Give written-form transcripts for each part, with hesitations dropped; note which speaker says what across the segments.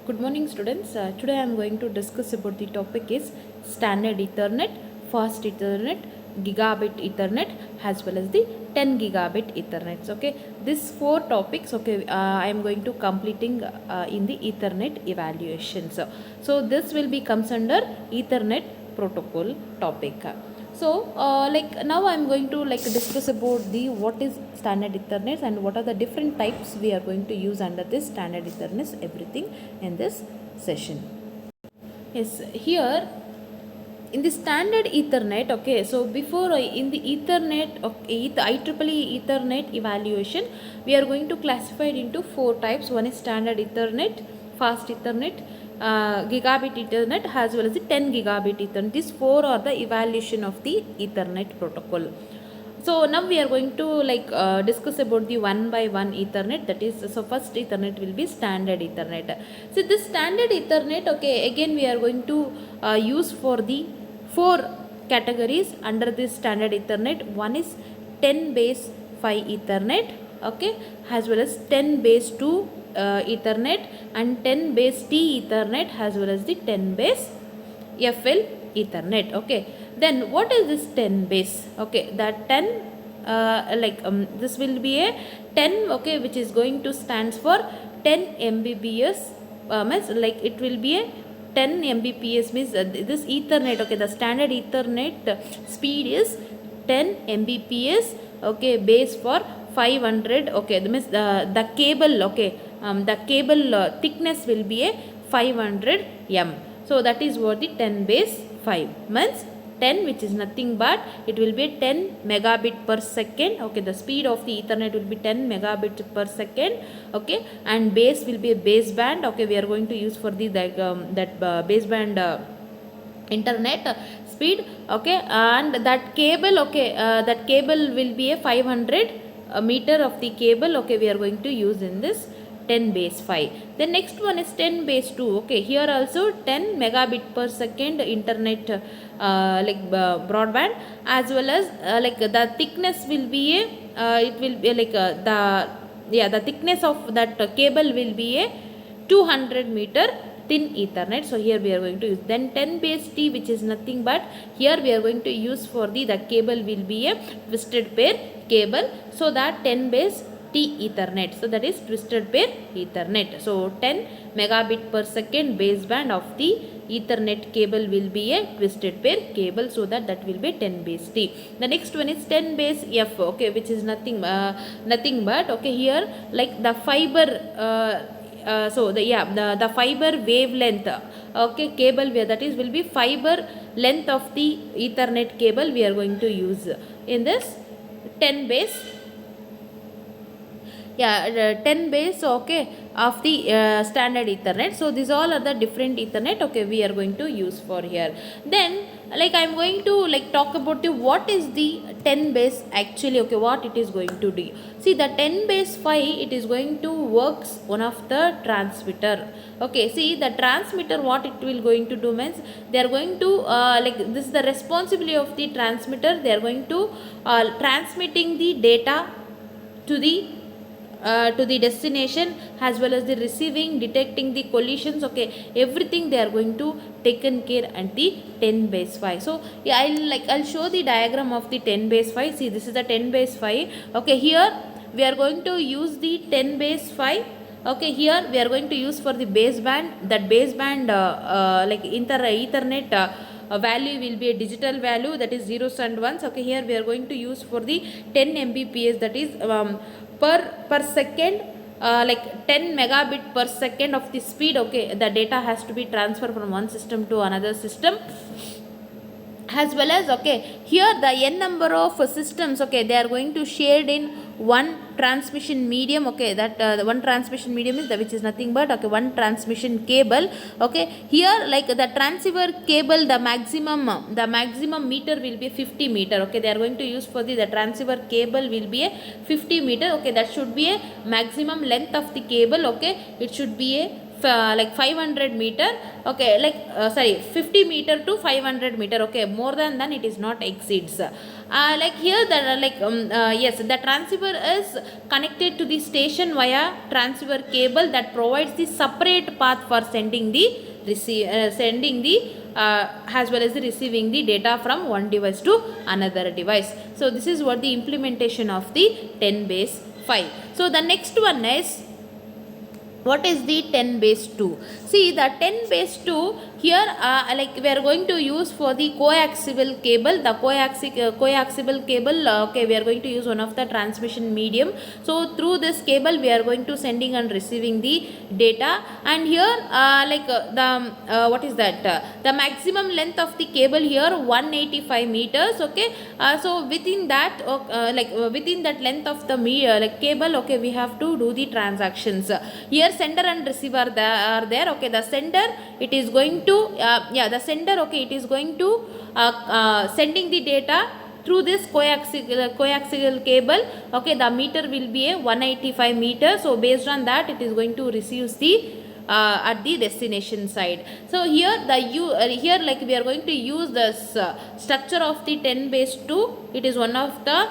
Speaker 1: Good morning students. Today I am going to discuss about the topic is standard Ethernet, fast Ethernet, Gigabit Ethernet as well as the 10 gigabit Ethernet. Okay, these four topics I am going to completing in the Ethernet evaluation. So this will be comes under Ethernet protocol topic. Like now I am going to discuss about the what is standard Ethernet and what are the different types we are going to use under this standard Ethernet, everything in this session. Yes, here in the standard Ethernet, okay, so before in the Ethernet, okay, the IEEE Ethernet evaluation, we are going to classify it into four types. One is standard Ethernet, fast Ethernet, Gigabit Ethernet as well as the 10 gigabit Ethernet. These four are the evaluation of the Ethernet protocol. So now we are going to discuss about the one by one Ethernet. That is, so first Ethernet will be standard Ethernet. So this standard Ethernet, okay, again we are going to use for the four categories under this standard Ethernet. One is 10 base 5 Ethernet, okay, as well as 10 base 2 Ethernet and 10 base T Ethernet as well as the 10 base FL Ethernet. Okay, then what is this 10 base? Okay, that 10 this will be a 10, okay, which is going to stands for 10 Mbps, means like it will be a 10 Mbps means this Ethernet, okay, the standard Ethernet speed is 10 Mbps, okay, base for 500, okay, that means the cable, okay, the cable thickness will be a 500 m. So that is what the 10 base 5 means. 10, which is nothing but it will be 10 megabit per second, okay, the speed of the Ethernet will be 10 megabit per second, okay, and base will be a baseband, okay, we are going to use for the baseband internet speed, okay, and that cable, okay, that cable will be a 500 meter of the cable, okay, we are going to use in this 10 base 5. The next one is 10 base 2, okay, here also 10 megabit per second internet broadband, as well as the thickness will be a it will be the thickness of that cable will be a 200 meter thin Ethernet. So here we are going to use then 10 base T, which is nothing but here we are going to use for the cable will be a twisted pair cable, so that 10 base T Ethernet, so that is twisted pair Ethernet. So 10 megabit per second baseband of the Ethernet cable will be a twisted pair cable, so that will be 10 base T. The next one is 10 base F, okay, which is nothing but, okay, here like the fiber so the fiber wavelength, okay, cable where that is will be fiber length of the Ethernet cable we are going to use in this 10 base 10 base, okay, of the standard Ethernet. So these all are the different Ethernet, okay, we are going to use for here. Then I am going to talk about the what is the 10 base actually, okay, what it is going to do. See, the 10 base 5, it is going to works one of the transmitter, okay. See, the transmitter, what it will going to do means they are going to this is the responsibility of the transmitter. They are going to transmitting the data to the destination, as well as the receiving, detecting the collisions, okay, everything they are going to taken care at the 10 base 5. So yeah, I'll show the diagram of the 10 base 5. See, this is the 10 base 5, okay. Here we are going to use the 10 base 5, okay. Here we are going to use for the baseband, that baseband Ethernet value will be a digital value, that is zeros and ones, okay. Here we are going to use for the 10 Mbps, that is per second, 10 megabit per second of the speed, okay. The data has to be transferred from one system to another system, as well as, okay, here the n number of systems, okay, they are going to shared in one transmission medium, okay, that the one transmission medium is which is nothing but, okay, one transmission cable, okay. Here the transceiver cable, the maximum meter will be 50 meter, okay. They are going to use for the transceiver cable will be a 50 meter, okay. That should be a maximum length of the cable, okay. It should be a like 500 meter, okay, like sorry, 50 meter to 500 meter, okay, more than it is not exceeds. Like here the yes, the transceiver is connected to the station via transceiver cable that provides the separate path for sending the sending the as well as the receiving the data from one device to another device. So this is what the implementation of the 10 base 5. So the next one is, what is the 10 base 2? See, the 10 base 2 here, like we are going to use for the coaxial cable. The coaxial cable, okay, we are going to use one of the transmission medium. So through this cable we are going to sending and receiving the data. And here what is that, the maximum length of the cable here 185 meters, okay. So within that within that length of the cable, okay, we have to do the transactions. Here sender and receiver are there, okay. The sender, it is going to the sender, okay, it is going to sending the data through this coaxial cable, okay. The meter will be a 185 meter. So based on that, it is going to receive the at the destination side. So here here like we are going to use this structure of the 10 base 2. It is one of the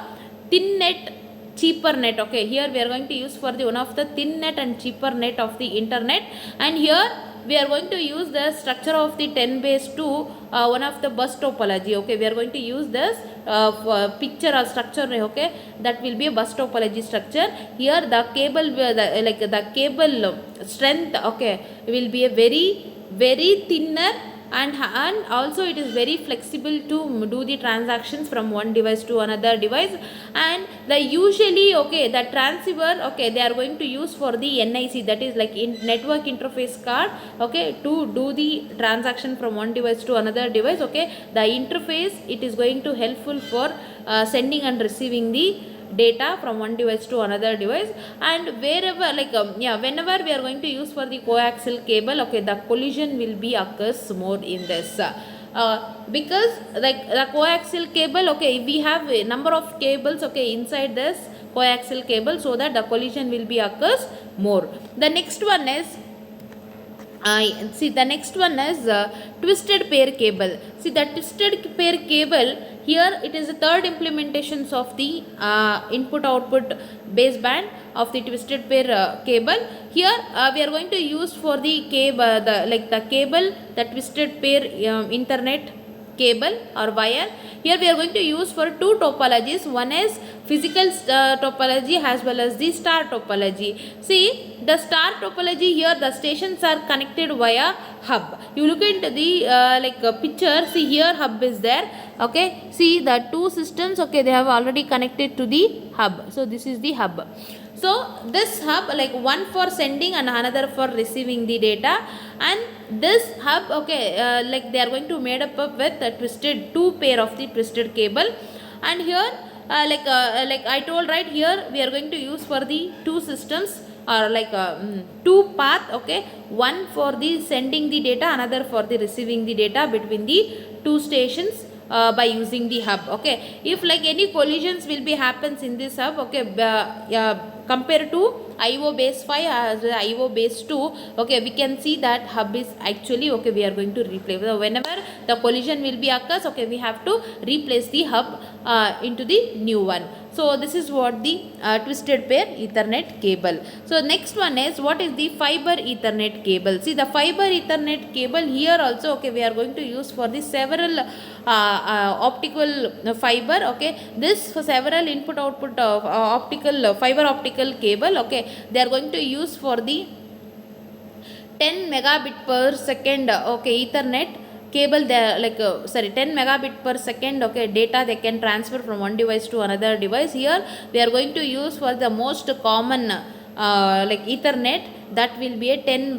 Speaker 1: thin net, cheaper net, okay. Here we are going to use for the one of the thin net and cheaper net of the internet. And here we are going to use the structure of the 10 base 2, one of the bus topology, okay. We are going to use this picture or structure, okay. That will be a bus topology structure. Here the cable, the cable strength, okay, will be a very thinner, and also it is very flexible to do the transactions from one device to another device. And the usually, okay, the transceiver, okay, they are going to use for the NIC, that is like in network interface card, okay, to do the transaction from one device to another device, okay. The interface, it is going to helpful for sending and receiving the data from one device to another device. And wherever whenever we are going to use for the coaxial cable, okay, the collision will be occurs more in this because like the coaxial cable, okay, we have a number of cables, okay, inside this coaxial cable, so that the collision will be occurs more. The next one is the next one is twisted pair cable. See, the twisted pair cable, here it is the third implementations of the input output baseband of the twisted pair cable. Here we are going to use for the cable, the cable, the twisted pair internet cable or wire. Here we are going to use for two topologies. One is physical topology as well as the star topology. See, the star topology, here the stations are connected via hub. You look into the picture. See, here hub is there, okay. See, the two systems, okay, they have already connected to the hub. So this is the hub. So this hub, like one for sending and another for receiving the data. And this hub, okay, like they are going to made up with a twisted two pair of the twisted cable. And here like I told, right, here we are going to use for the two systems or two path, okay, one for the sending the data, another for the receiving the data between the two stations by using the hub, okay. If like any collisions will be happens in this hub, okay, compared to IO base 5 as IO base 2, okay, we can see that hub is actually, okay, we are going to replace. So whenever the collision will be occurs, okay, we have to replace the hub into the new one. So this is what the twisted pair Ethernet cable. So next one is, what is the fiber Ethernet cable? See, the fiber Ethernet cable, here also, okay, we are going to use for the several optical fiber, okay. This for several input output optical fiber optical cable, okay, they are going to use for the 10 megabit per second, okay, Ethernet cable. They like 10 megabit per second, okay, data they can transfer from one device to another device. Here we are going to use for the most common Ethernet, that will be a 10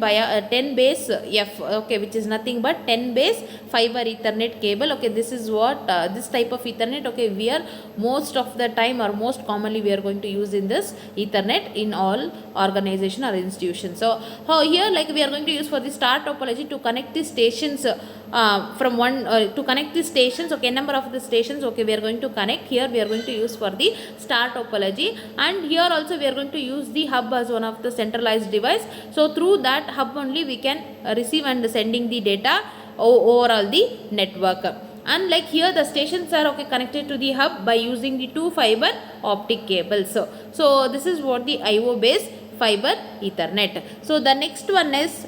Speaker 1: base F, okay, which is nothing but 10 base fiber Ethernet cable, okay. This is what this type of Ethernet, okay, we are most of the time or most commonly we are going to use in this Ethernet in all organization or institutions. So here like we are going to use for the star topology to connect the stations from one to connect the stations, okay, number of the stations, okay, we are going to connect. Here we are going to use for the star topology, and here also we are going to use the hub as one of the centralized device. So through that hub only we can receive and sending the data overall the network. And like here the stations are, okay, connected to the hub by using the two fiber optic cables. So this is what the IO based fiber ethernet. So the next one is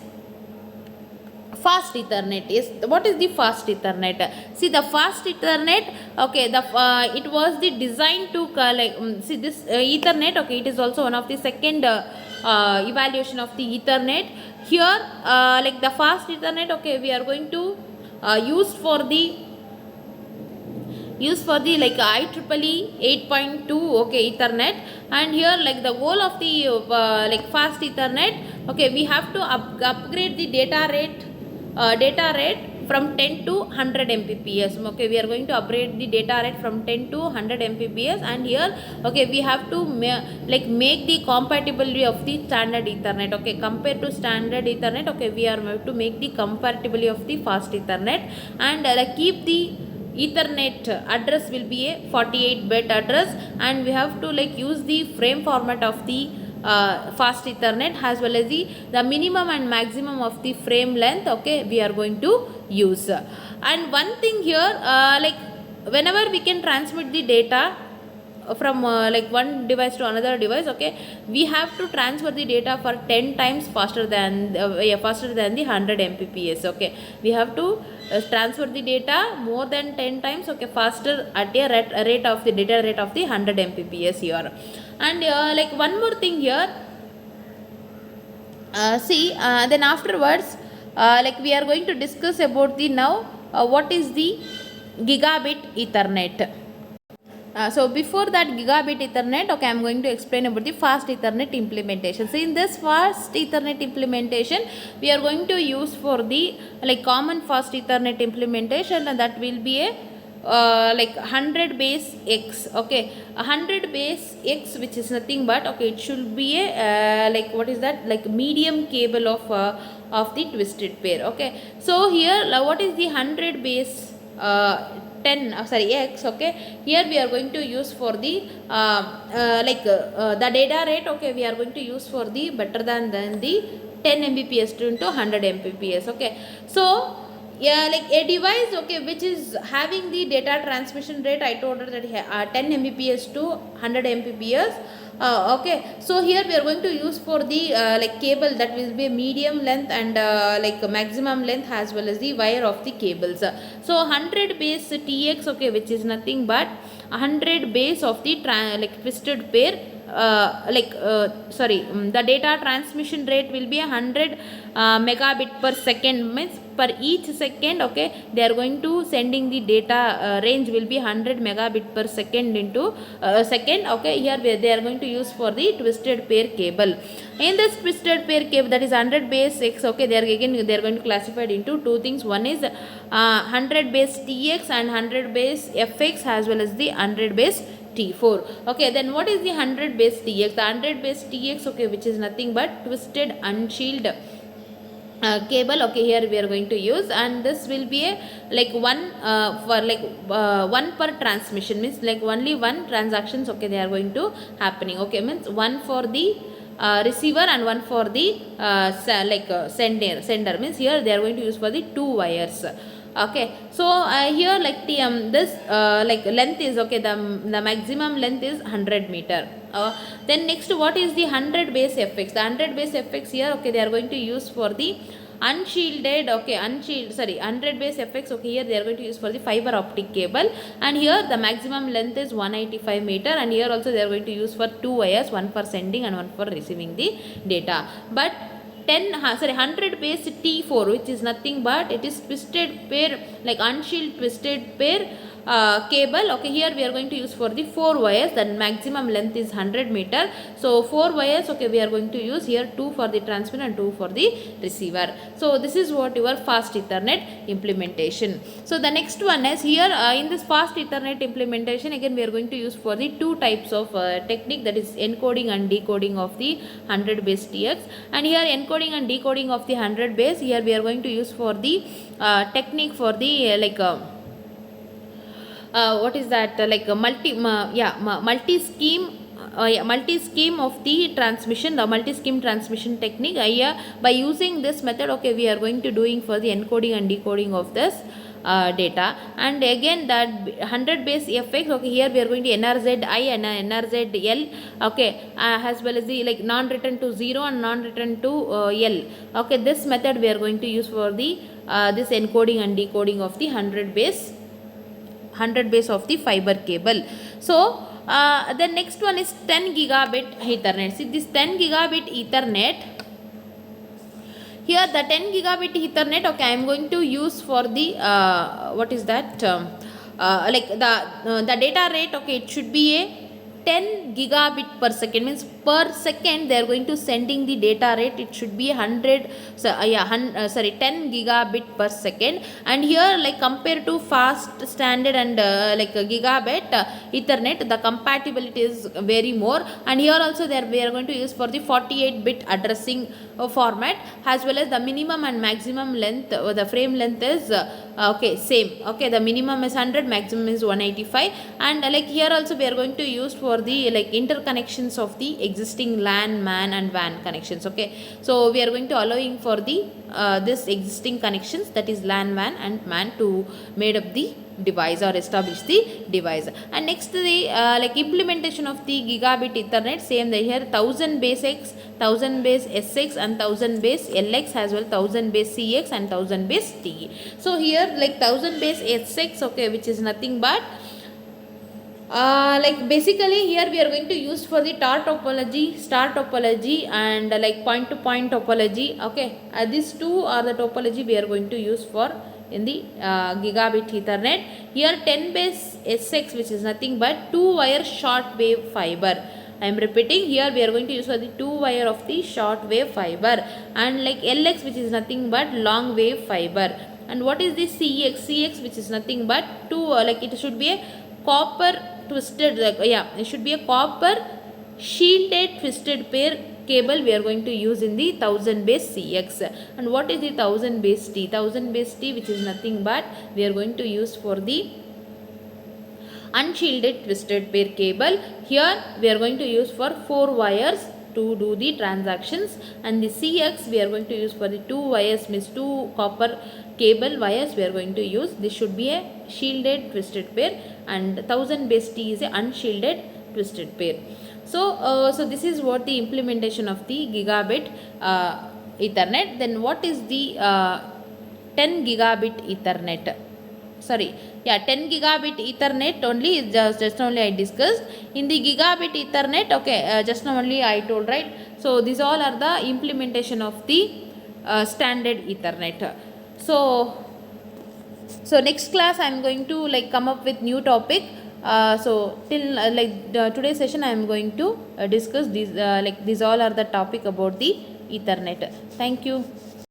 Speaker 1: fast ethernet. Is what is the fast ethernet? See, the fast ethernet, okay, the it was the design to see this ethernet, okay, it is also one of the second evaluation of the ethernet. Here like the fast ethernet, okay, we are going to use for the like IEEE 8.2, okay, ethernet. And here like the goal of the like fast ethernet, okay, we have to upgrade the data rate from 10 to 100 Mbps. Okay, we are going to upgrade the data rate from 10 to 100 Mbps. And here, okay, we have to make the compatibility of the standard ethernet, okay, compared to standard ethernet, okay, we are to make the compatibility of the fast ethernet. And like keep the ethernet address will be a 48-bit address, and we have to like use the frame format of the fast ethernet, as well as the minimum and maximum of the frame length, okay, we are going to use. And one thing here, like whenever we can transmit the data from like one device to another device, okay, we have to transfer the data for 10 times faster than the 100 Mbps. Okay, we have to transfer the data more than 10 times, okay, faster at a rate of the data rate of the 100 Mbps here. And like one more thing here, see, then afterwards like we are going to discuss about the now what is the gigabit ethernet. So before that gigabit ethernet, okay, I am going to explain about the fast ethernet implementation. So in this fast ethernet implementation, we are going to use for the like common fast ethernet implementation, and that will be a like 100 base X, okay, 100 base X, which is nothing but, okay, it should be a like what is that, like medium cable of the twisted pair. Okay, so here what is the 100 base 10 X, okay, here we are going to use for the the data rate, okay, we are going to use for the better than the 10 Mbps to into 100 Mbps. Okay, so yeah, like a device, okay, which is having the data transmission rate, I told her that 10 Mbps to 100 Mbps. Okay, so here we are going to use for the like cable that will be medium length and like maximum length, as well as the wire of the cables. So 100 base TX, okay, which is nothing but 100 base of the like twisted pair. The data transmission rate will be 100 megabit per second, means per each second, okay, they are going to sending the data range will be 100 megabit per second into second. Okay, here they are going to use for the twisted pair cable. In this twisted pair cable, that is 100 base X, okay, they are going to classify it into two things. One is 100 base TX and 100 base FX, as well as the 100 base T4. Okay, then what is the 100 base TX? The 100 base TX, okay, which is nothing but twisted unshielded cable, okay, here we are going to use, and this will be a like one for like one per transmission, means like only one transactions, okay, they are going to happening, okay, means one for the receiver and one for the sender, means here they are going to use for the two wires. Okay, so here like this like length is, okay, the maximum length is 100 meter. Then next, what is the 100 base FX? The 100 base FX here, okay, they are going to use for the unshielded, okay, 100 base FX, okay, here they are going to use for the fiber optic cable, and here the maximum length is 185 meter, and here also they are going to use for two wires, one for sending and one for receiving the data. But 100 base T4, which is nothing but it is twisted pair like unshielded twisted pair cable. Okay, here we are going to use for the 4 wires, the maximum length is 100 meter. So 4 wires, okay, we are going to use here, 2 for the transmitter and 2 for the receiver. So this is what your fast Ethernet implementation. So the next one is here in this fast Ethernet implementation, again we are going to use for the two types of technique, that is encoding and decoding of the 100 base TX. And here encoding and decoding of the 100 base, here we are going to use for the technique for the what is that like a multi scheme multi scheme of the transmission, the multi scheme transmission technique. By using this method, okay, we are going to doing for the encoding and decoding of this data. And again that 100 base FX, okay, here we are going to NRZ I and NRZ L, okay, as well as the like non-return to 0 and non-return to L. Okay, this method we are going to use for the this encoding and decoding of the 100 base of the fiber cable. So the next one is 10 gigabit Ethernet. See this 10 gigabit Ethernet. Here the 10 gigabit Ethernet, okay, I am going to use for the what is that like the data rate, okay, it should be a 10 gigabit per second, means per second they are going to sending the data rate, it should be 100 10 gigabit per second. And here like compared to fast standard and like a gigabit Ethernet, the compatibility is very more. And here also there we are going to use for the 48 bit addressing format, as well as the minimum and maximum length, the frame length is okay, same. Okay, the minimum is 100, maximum is 185. And like here also we are going to use for the like interconnections of the existing LAN, MAN and WAN connections. Okay, so we are going to allowing for the this existing connections, that is LAN, WAN and MAN, to made up the device or establish the device. And next the like implementation of the gigabit Ethernet, same here 1000 base X, 1000 base SX and 1000 base LX, as well 1000 base CX and 1000 base TE. So here like 1000 base SX, okay, which is nothing but like basically here we are going to use for the tar topology, star topology and like point to point topology. Okay, these two are the topology we are going to use for in the gigabit Ethernet. Here 10 base SX, which is nothing but 2 wire short wave fiber. I am repeating, here we are going to use for the 2 wire of the short wave fiber. And like LX, which is nothing but long wave fiber. And what is the CX? CX, which is nothing but 2 like it should be a copper twisted, it should be a copper shielded twisted pair cable we are going to use in the 1000 base CX. And what is the 1000 base T? 1000 base T, which is nothing but we are going to use for the unshielded twisted pair cable. Here we are going to use for 4 wires to do the transactions. And the CX we are going to use for the 2 wires, means 2 copper cable wires we are going to use. This should be a shielded twisted pair, and 1000 base T is a unshielded twisted pair. So so this is what the implementation of the gigabit Ethernet. Then what is the 10 gigabit Ethernet? Sorry, yeah, 10 gigabit Ethernet only, just only I discussed. In the gigabit Ethernet, okay, just now only I told, right? So these all are the implementation of the standard Ethernet. So next class I am going to like come up with new topic. So till today's session I am going to discuss these like these all are the topic about the Ethernet. Thank you.